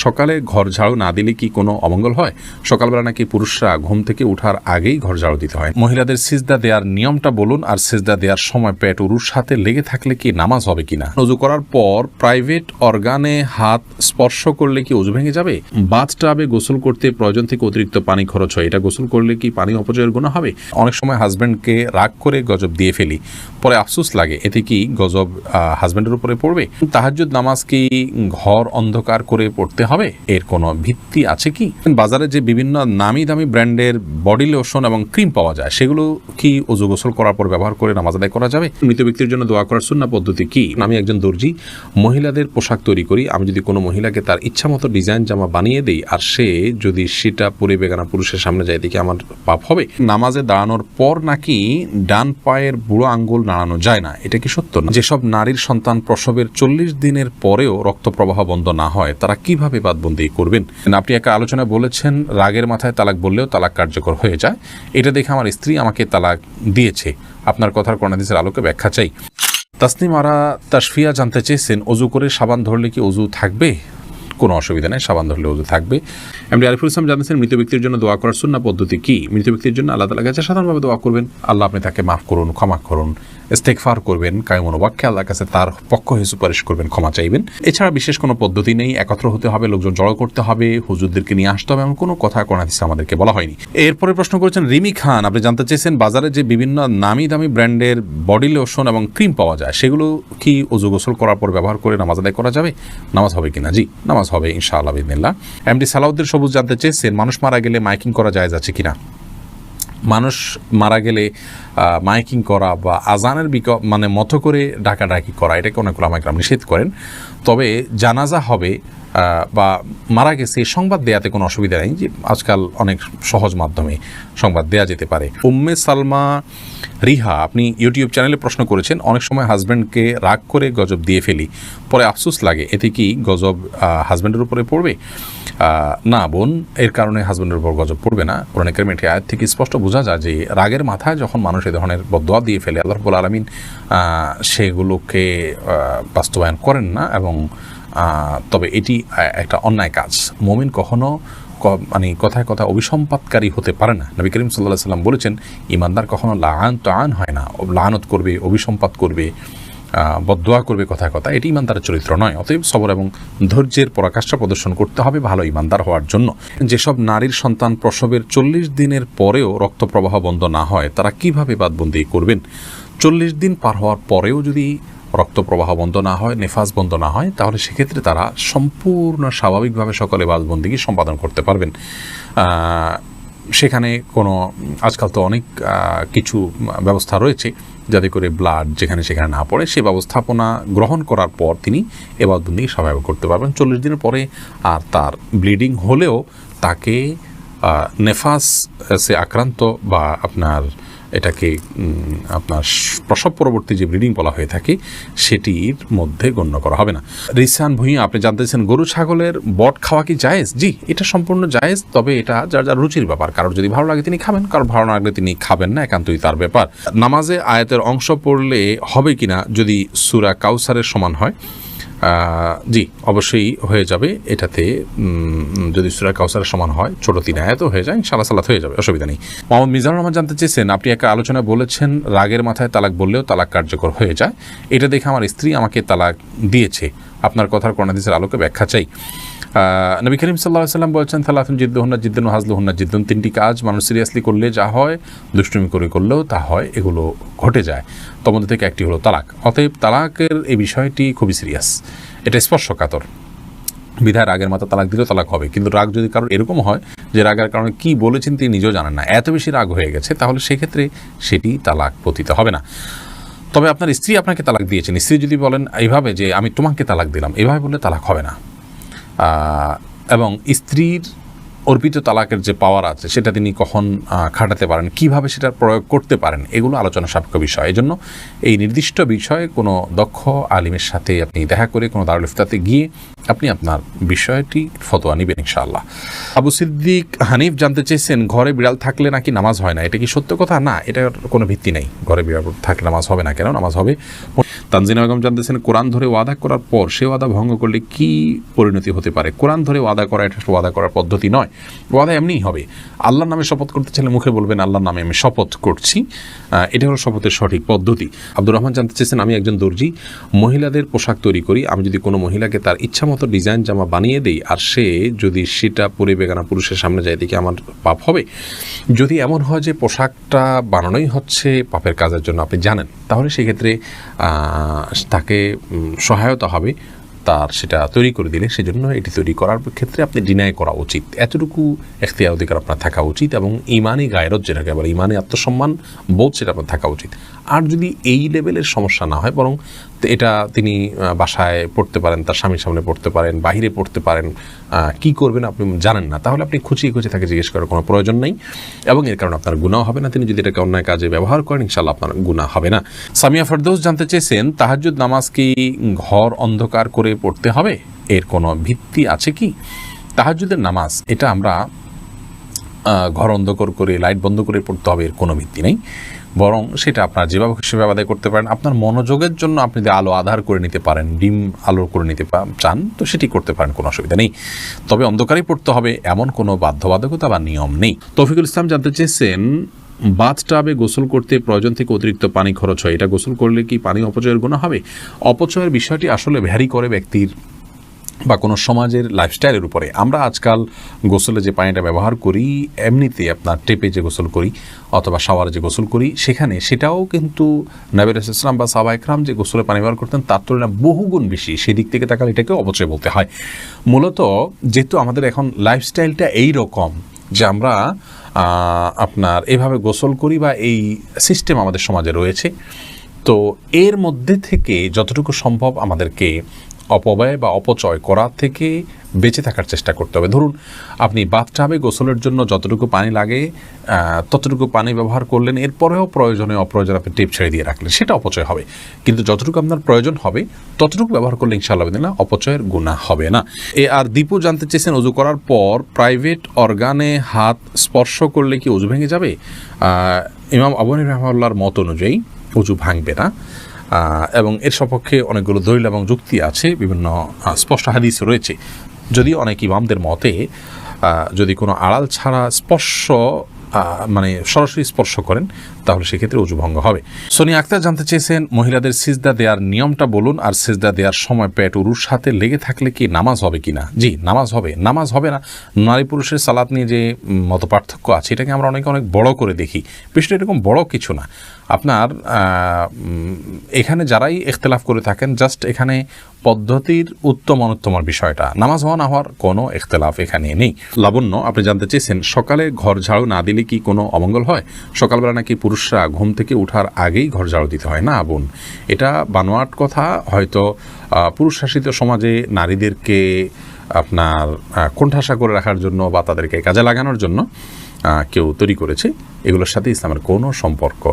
সকালে ঘর ঝাড়ু না দিলে কি কোনো অমঙ্গল হয়? সকালবেলা নাকি পুরুষরা ঘুম থেকে ওঠার আগেই ঘর ঝাড়ু দিতে হয়। মহিলাদের সিজদা দেওয়ার নিয়মটা বলুন, আর সিজদা দেওয়ার সময় পেট উরুর সাথে লেগে থাকলে কি নামাজ হবে কিনা? ওযু করার পর প্রাইভেট অর্গানে হাত স্পর্শ করলে কি ওযু ভেঙে যাবে? বাথটাবে গোসল করতে প্রয়োজন থেকে অতিরিক্ত পানি খরচ হয়, এটা গোসল করলে কি পানি অপচয়ের গুনাহ হবে? অনেক সময় হাজব্যান্ডকে রাগ করে গজব দিয়ে ফেলি, পরে আফসোস লাগে, এতে কি গজব হাজব্যান্ডের উপরে পড়বে? তাহাজ্জুদ নামাজ কি ঘর অন্ধকার করে পড়তে হবে? এর কোনো ভিত্তি আছে কি? বাজারে যে বিভিন্ন নামি দামি ব্র্যান্ডের বডি লোশন এবং ক্রিম পাওয়া যায়, সেগুলো কি ওযু গোসল করার পর ব্যবহার করে নামাজ আদায় করা যাবে? মৃত ব্যক্তির জন্য দোয়া করার সুন্নাহ পদ্ধতি কি? আমি একজন দর্জি, মহিলাদের পোশাক তৈরি করি। আমি যদি কোনো মহিলাকে তার ইচ্ছা মতো ডিজাইন জামা বানিয়ে দেই আর সে যদি সেটা পরে বেগানা পুরুষের সামনে যায়, দেখি আমার পাপ হবে? নামাজে দাঁড়ানোর পর নাকি ডান পায়ের বুড়ো আঙ্গুল নাড়ানো যায় না, এটা কি সত্য? না। যেসব নারীর সন্তান প্রসবের 40 দিনের পরেও রক্ত প্রবাহ বন্ধ না হয়, তারা কিভাবে বাদবন্দি করবেন? আপনি একটা আলোচনায় বলেছেন রাগের মাথায় তালাক বললেও তালাক কার্যকর হয়ে যায়। এটা দেখে আমার স্ত্রী আমাকে তালাক দিয়েছে। আপনার কথার কোরআন হাদিসের আলোকে ব্যাখ্যা চাই। তাসনিম আরা তাশফিয়া জানতে চেয়েছেন, ওযু করে সাবান ধরলে কি ওযু থাকবে? কোনো অসুবিধা নেই, সাবান ধরলে ওযু থাকবে। এমডি আরিফুল ইসলাম জানতেছেন, মৃত ব্যক্তির জন্য দোয়া করার সুন্নাহ পদ্ধতি কি? মৃত ব্যক্তির জন্য আল্লাহ তাআলার কাছে সাধারণভাবে দোয়া করবেন, আল্লাহ আপনি তাকে মাফ করুন, ক্ষমা করুন, ইস্তেগফার করবেন, কায়মন ওয়াক্যে আল্লাহর কাছে তার পক্ষ হয়ে সুপারিশ করবেন, ক্ষমা চাইবেন। এছাড়া বিশেষ কোনো পদ্ধতি নেই। একত্র হতে হবে, লোকজন জড়ো করতে হবে, হুজুরদেরকে নিয়ে আসতে হবে, এমন কোনো কথা কোরআন হাদিসে আমাদেরকে বলা হয়নি। এরপরে প্রশ্ন করেছেন রিমি খান, আপনি জানতে চেয়েছেন বাজারে যে বিভিন্ন নামি দামি ব্র্যান্ডের বডি লোশন এবং ক্রিম পাওয়া যায়, সেগুলো কি ওযু গোসল করার পর ব্যবহার করে নামাজ আদায় করা যাবে? নামাজ হবে কিনা? জি, নামাজ হবে ইনশাআল্লাহ বিদিনিল্লাহ। এমডি সালাউদ্দিন সবুজ জানতে চেয়েছেন, মানুষ মারা গেলে মাইকিং করা জায়েজ আছে কিনা? মানুষ মারা গেলে মাইকিং করা বা আজানের মতো করে ডাকাডাকি করা, এটাকে অনেক ওলামা কেরাম নিষেধ করেন। তবে জানাজা হবে বা মারা গেছে সংবাদ দেয়াতে কোনো অসুবিধা নেই, যে আজকাল অনেক সহজ মাধ্যমে সংবাদ দেয়া যেতে পারে। উম্মে সালমা রিহা, আপনি ইউটিউব চ্যানেলে প্রশ্ন করেছেন, অনেক সময় হাজব্যান্ডকে রাগ করে গজব দিয়ে ফেলি, পরে আফসোস লাগে, এতে কি গজব হাজব্যান্ডের উপরে পড়বে? না বোন, এর কারণে হাজব্যান্ডের উপর গজব পড়বে না। কোরআন কারীমের আয়াত থেকে স্পষ্ট বোঝা যায় যে রাগের মাথায় যখন মানুষ এই ধরনের বদদোয়া দিয়ে ফেলে, আল্লাহ রাব্বুল আলামিন সেগুলোকে বাস্তবায়ন করেন না, এবং তবে এটি একটা অন্যায় কাজ। মুমিন কখনো কথায় কথা অভিসম্পাতকারী হতে পারে না। নবী করিম সাল্লাল্লাহু আলাইহি ওয়াসাল্লাম বলেছেন, ঈমানদার কখনো লাআন হয় না, লাআনত করবে, অভিসম্পাত করবে, বদদোয়া করবে কথায় কথা, এটি ঈমানদারের চরিত্র নয়। অতএব সবর এবং ধৈর্যের পরাকাষ্ঠা প্রদর্শন করতে হবে ভালো ঈমানদার হওয়ার জন্য। যেসব নারীর সন্তান প্রসবের 40 দিনের পরেও রক্ত প্রবাহ বন্ধ না হয়, তারা কিভাবে বাদবন্দি করবেন? 40 দিন পার হওয়ার পরেও যদি রক্ত প্রবাহ বন্ধ না হয়, নেফাস বন্ধ না হয়, তাহলে সেক্ষেত্রে তারা সম্পূর্ণ স্বাভাবিকভাবে সকলে বাদবন্দিকে সম্পাদন করতে পারবেন। সেখানে কোনো আজকাল তো অনেক কিছু ব্যবস্থা রয়েছে যাতে করে ব্লাড যেখানে সেখানে না পড়ে, সে ব্যবস্থাপনা গ্রহণ করার পর তিনি এবাদতবন্দিকে স্বাভাবিক করতে পারবেন। 40 দিনের পরে আর তার ব্লিডিং হলেও তাকে নেফাসে আক্রান্ত বা এটাকে আপনার প্রসব পরবর্তী যে ব্লিডিং বলা হয়ে থাকে, সেটির মধ্যে গণ্য করা হবে না। রিসান ভুঁইয়া, আপনি জানতেছেন গরু ছাগলের বট খাওয়া কি জায়েজ? জি, এটা সম্পূর্ণ জায়েজ, তবে এটা যার যার রুচির ব্যাপার। কারোর যদি ভালো লাগে তিনি খাবেন, কারোর ভালো না লাগলে তিনি খাবেন না, একান্তই তার ব্যাপার। নামাজে আয়াতের অংশ পড়লে হবে কিনা যদি সূরা কাউসারের সমান হয়? জি, অবশ্যই হয়ে যাবে। এটাতে যদি সূরা কাউসারের সমান হয়, ছোট 3 আয়াতও হয়ে যায়, ইনশাআল্লাহ সালাত হয়ে যাবে, অসুবিধা নেই। মোহাম্মদ মিজানুর রহমান জানতে চেয়েছেন, আপনি একটা আলোচনায় বলেছেন রাগের মাথায় তালাক বললেও তালাক কার্যকর হয়ে যায়। এটা দেখে আমার স্ত্রী আমাকে তালাক দিয়েছে। আপনার কথার কোরআন হাদিসের আলোকে ব্যাখ্যা চাই। নবী করিম সাল্লাল্লাহু আলাইহি ওয়াসাল্লাম বলেছেন, সালাতুন জিদ্দুহুন্না জিদ্দুন ওয়া হাজলুহুন্না জিদ্দুন, 3টি কাজ মানুষ সিরিয়াসলি করলে যা হয়, দুষ্টুমি করে করলেও তা হয়, এগুলো ঘটে যায়। তার মধ্যে থেকে একটি হলো তালাক। অতএব তালাকের এই বিষয়টি খুবই সিরিয়াস, এটা স্পর্শকাতর। বিধায় রাগের মাথা তালাক দিলেও তালাক হবে। কিন্তু রাগ যদি কারোর এরকম হয় যে রাগের কারণে কি বলেছেন তিনি নিজেও জানেন না, এত বেশি রাগ হয়ে গেছে, তাহলে সেক্ষেত্রে সেটি তালাক পতিত হবে না। তবে আপনার স্ত্রী আপনাকে তালাক দিয়েছেন, স্ত্রী যদি বলেন এইভাবে যে আমি তোমাকে তালাক দিলাম, এভাবে বললে তালাক হবে না। এবং স্ত্রীর অর্পিত তালাকের যে পাওয়ার আছে সেটা তিনি কখন খাটাতে পারেন, কিভাবে সেটার প্রয়োগ করতে পারেন, এগুলো আলোচনা সাপেক্ষ বিষয়। এই জন্য এই নির্দিষ্ট বিষয়ে কোনো দক্ষ আলিমের সাথে আপনি দেখা করে কোনো দারুল ইফতাতে গিয়ে আপনি আপনার বিষয়টি ফতোয়া নেবেন ইনশাআল্লাহ। আবু সিদ্দিক হানিফ জানতে চেয়েছেন, ঘরে বিড়াল থাকলে নাকি নামাজ হয় না, এটা কি সত্য কথা? না, এটার কোনো ভিত্তি নেই। ঘরে বিড়াল থাকলে নামাজ হবে না, কেন নামাজ হবে। তানজিনা বেগম জানতেছেন, কোরআন ধরে ওয়াদা করার পর সে ওয়াদা ভঙ্গ করলে কি পরিণতি হতে পারে? কোরআন ধরে ওয়াদা করা এটা ওয়াদা করার পদ্ধতি নয়, ওয়াদা এমনিই হবে। আল্লাহর নামে শপথ করতে চাইলে মুখে বলবেন আল্লাহর নামে আমি শপথ করছি, এটা হলো শপথের সঠিক পদ্ধতি। আব্দুর রহমান জানতে চেয়েছেন, আমি একজন দর্জি, মহিলাদের পোশাক তৈরি করি। আমি যদি কোনো মহিলাকে তার ইচ্ছা মতো ডিজাইন জামা বানিয়ে দিই আর সে যদি সেটা পরে বেগানা পুরুষের সামনে যায়, দেখে আমার পাপ হবে? যদি এমন হয় যে পোশাকটা বানানোই হচ্ছে পাপের কাজের জন্য, আপনি জানেন, তাহলে সেক্ষেত্রে তাকে সহায়তা হবে তার সেটা তৈরি করে দিলে। সেজন্য এটি তৈরি করার ক্ষেত্রে আপনি ডিনাই করা উচিত, এতটুকু এখতিয়ার অধিকার আপনার থাকা উচিত, এবং ইমানি গায়রত যেটাকে আবার ইমানি আত্মসম্মান বোধ সেটা আপনার থাকা উচিত। আর যদি এই লেভেলের সমস্যা না হয়, বরং এটা তিনি বাসায় পড়তে পারেন, তার স্বামীর সামনে পড়তে পারেন, বাহিরে পড়তে পারেন, কি করবেন আপনি জানেন না, তাহলে আপনি খুঁচিয়ে তাকে জিজ্ঞেস করার কোনো প্রয়োজন নেই, এবং এর কারণে আপনার গুনাহ হবে না। তিনি যদি এটাকে অন্যায় কাজে ব্যবহার করেন, ইনশাআল্লাহ আপনার গুনাহ হবে না। সামিয়া ফেরদৌস জানতে চেয়েছেন, তাহাজ্জুদ নামাজ কি ঘর অন্ধকার করে পড়তে হবে? এর কোনো ভিত্তি আছে কি? তাহাজ্জুদের নামাজ এটা আমরা ঘর অন্ধকার করে লাইট বন্ধ করে পড়তে হবে, এর কোনো ভিত্তি নেই। বরং সেটা আপনার যেভাবে সেভাবে আদায় করতে পারেন। আপনার মনোযোগের জন্য আপনি যদি আলো আধার করে নিতে পারেন, ডিম আলো করে নিতে চান, তো সেটি করতে পারেন, কোনো অসুবিধা নেই। তবে অন্ধকারেই পড়তে হবে এমন কোনো বাধ্যবাধকতা বা নিয়ম নেই। তৌফিকুল ইসলাম জানতে চেয়েছেন, বাথটাবে গোসল করতে প্রয়োজন থেকে অতিরিক্ত পানি খরচ হয়, এটা গোসল করলে কি পানি অপচয়ের গুনাহ হবে? অপচয়ের বিষয়টি আসলে ভ্যারি করে ব্যক্তির বা কোনো সমাজের লাইফস্টাইলের উপরে। আমরা আজকাল গোসলে যে পানিটা ব্যবহার করি, এমনিতে আপনার টেপে যে গোসল করি অথবা শাওয়ারে যে গোসল করি, সেটাও কিন্তু নবী রাসূলুল্লাহ সাল্লাল্লাহু আলাইহি ওয়াসাল্লাম বা সাহাবায়ে কেরাম যে গোসলে পানি ব্যবহার করতেন তার তুলনায় বহুগুণ বেশি। সেদিক থেকে তাকালে এটাকে অপচয় বলতে হয়। মূলত যেহেতু আমাদের এখন লাইফস্টাইলটা এই রকম যে আমরা আপনার এভাবে গোসল করি বা এই সিস্টেম আমাদের সমাজে রয়েছে, তো এর মধ্যে থেকে যতটুকু সম্ভব আমাদেরকে অপব্যয় বা অপচয় করা থেকে বেঁচে থাকার চেষ্টা করতে হবে। ধরুন আপনি বাথটাবে গোসলের জন্য যতটুকু পানি লাগে ততটুকু পানি ব্যবহার করলেন, এরপরেও প্রয়োজনে অপ্রয়োজনে আপনি টেপ ছেড়ে দিয়ে রাখলেন, সেটা অপচয় হবে। কিন্তু যতটুকু আপনার প্রয়োজন হবে ততটুকু ব্যবহার করলে ইনশাআল্লাহ বিদিনা অপচয়ের গুনাহ হবে না। আর দীপু জানতে চেয়েছেন, উজু করার পর প্রাইভেট অর্গানে হাত স্পর্শ করলে কি উজু ভেঙে যাবে? ইমাম আবু হানিফা রাহিমাহুল্লাহর মত অনুযায়ী উজু ভাঙবে না, এবং এর সপক্ষে অনেকগুলো দলিল এবং যুক্তি আছে, বিভিন্ন স্পষ্ট হাদিস রয়েছে। যদি অনেক ইমামদের মতে যদি কোনো আড়াল ছাড়া স্পর্শ মানে সরাসরি স্পর্শ করেন তাহলে সেক্ষেত্রে উজু ভঙ্গ হবে। সোনিয়া আক্তার জানতে চেয়েছেন, মহিলাদের সিজদা দেওয়ার নিয়মটা বলুন, আর সিজদা দেওয়ার সময় পেট উরুর সাথে লেগে থাকলে কি নামাজ হবে কিনা? জি, নামাজ হবে। নামাজ হবে না, নারী পুরুষের সালাত নিয়ে যে মত পার্থক্য আছে এটাকে আমরা অনেক বড় করে দেখি। বিষয়টা এরকম বড় কিছু না। আপনার এখানে যারাই ইখতিলাফ করে থাকেন, জাস্ট এখানে পদ্ধতির উত্তম অনুত্তমের বিষয়টা, নামাজ হওয়া না হওয়ার কোনো ইখতিলাফ এখানে নেই। লাবণ্য আপনি জানতে চেয়েছেন, সকালে ঘর ঝাড়ু না দিলে কি কোনো অমঙ্গল হয়? সকালবেলা নাকি পুরুষরা ঘুম থেকে ওঠার আগেই ঘর ঝাড়ু দিতে হয়। না বোন, এটা বানোয়াট কথা। হয়তো পুরুষ শাসিত সমাজে নারীদেরকে আপনার কোণঠাসা করে রাখার জন্য বা তাদেরকে কাজে লাগানোর জন্য কেউ তৈরি করেছে, এগুলোর সাথে ইসলামের কোনো সম্পর্ক